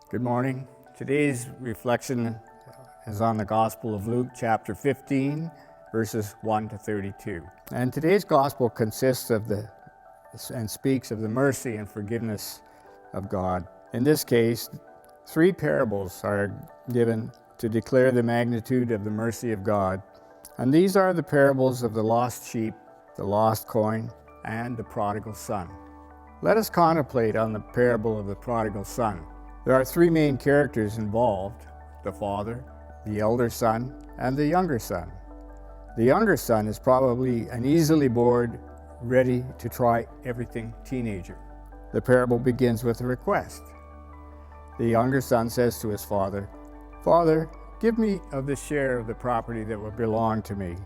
Good morning. Today's reflection is on the Gospel of Luke, chapter 15, verses 1 to 32. And today's Gospel consists of and speaks of the mercy and forgiveness of God. In this case, 3 parables are given to declare the magnitude of the mercy of God. And these are the parables of the lost sheep, the lost coin, and the prodigal son. Let us contemplate on the parable of the prodigal son. There are 3 main characters involved: the father, the elder son, and the younger son. The younger son is probably an easily bored, ready to try everything teenager. The parable begins with a request. The younger son says to his father, "Father, give me of the share of the property that will belong to me."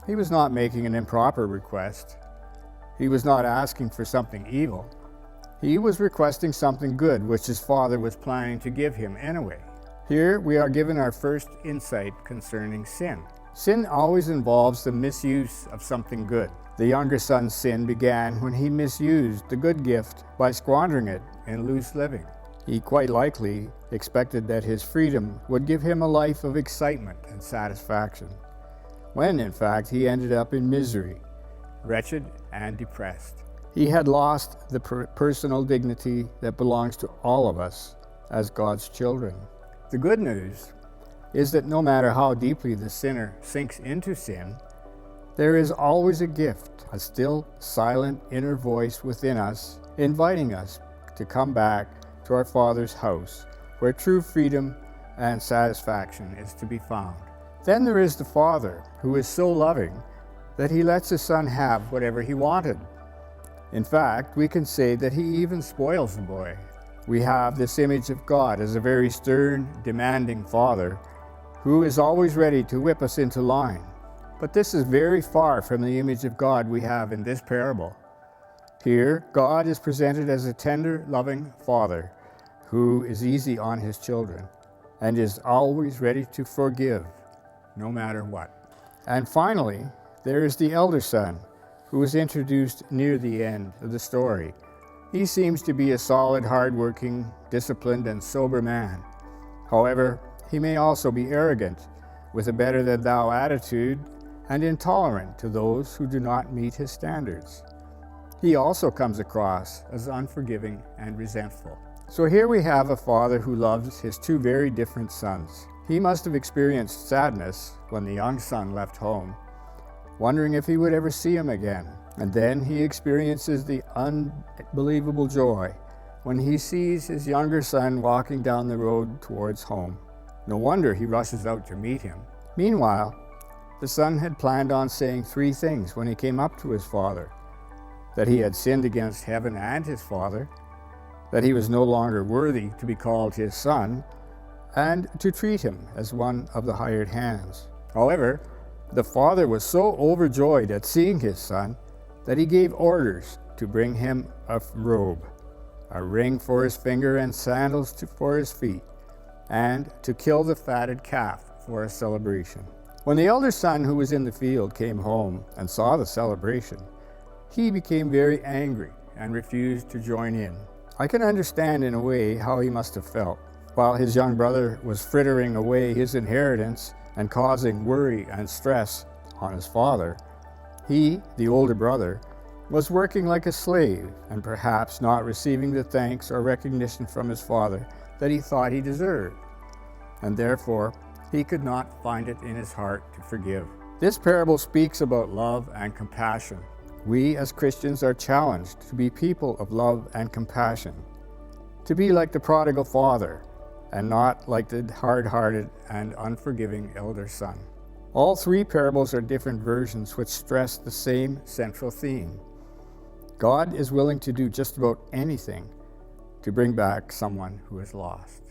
He was not making an improper request. He was not asking for something evil. He was requesting something good, which his father was planning to give him anyway. Here we are given our first insight concerning sin. Sin always involves the misuse of something good. The younger son's sin began when he misused the good gift by squandering it in loose living. He quite likely expected that his freedom would give him a life of excitement and satisfaction, when in fact he ended up in misery, wretched and depressed. He had lost the personal dignity that belongs to all of us as God's children. The good news is that no matter how deeply the sinner sinks into sin, there is always a gift, a still, silent inner voice within us, inviting us to come back to our Father's house, where true freedom and satisfaction is to be found. Then there is the Father, who is so loving that he lets his son have whatever he wanted. In fact, we can say that he even spoils the boy. We have this image of God as a very stern, demanding father who is always ready to whip us into line. But this is very far from the image of God we have in this parable. Here, God is presented as a tender, loving father who is easy on his children and is always ready to forgive, no matter what. And finally, there is the elder son, who was introduced near the end of the story. He seems to be a solid, hard-working, disciplined, and sober man. However, he may also be arrogant, with a better-than-thou attitude, and intolerant to those who do not meet his standards. He also comes across as unforgiving and resentful. So here we have a father who loves his 2 very different sons. He must have experienced sadness when the young son left home, wondering if he would ever see him again. And then he experiences the unbelievable joy when he sees his younger son walking down the road towards home. No wonder he rushes out to meet him. Meanwhile, the son had planned on saying 3 things when he came up to his father: that he had sinned against heaven and his father, that he was no longer worthy to be called his son, and to treat him as one of the hired hands. However, the father was so overjoyed at seeing his son that he gave orders to bring him a robe, a ring for his finger, and sandals for his feet, and to kill the fatted calf for a celebration. When the elder son, who was in the field, came home and saw the celebration, he became very angry and refused to join in. I can understand in a way how he must have felt. While his young brother was frittering away his inheritance and causing worry and stress on his father, he, the older brother, was working like a slave and perhaps not receiving the thanks or recognition from his father that he thought he deserved, and therefore he could not find it in his heart to forgive. This parable speaks about love and compassion. We as Christians are challenged to be people of love and compassion, to be like the prodigal father, and not like the hard-hearted and unforgiving elder son. All 3 parables are different versions which stress the same central theme. God is willing to do just about anything to bring back someone who is lost.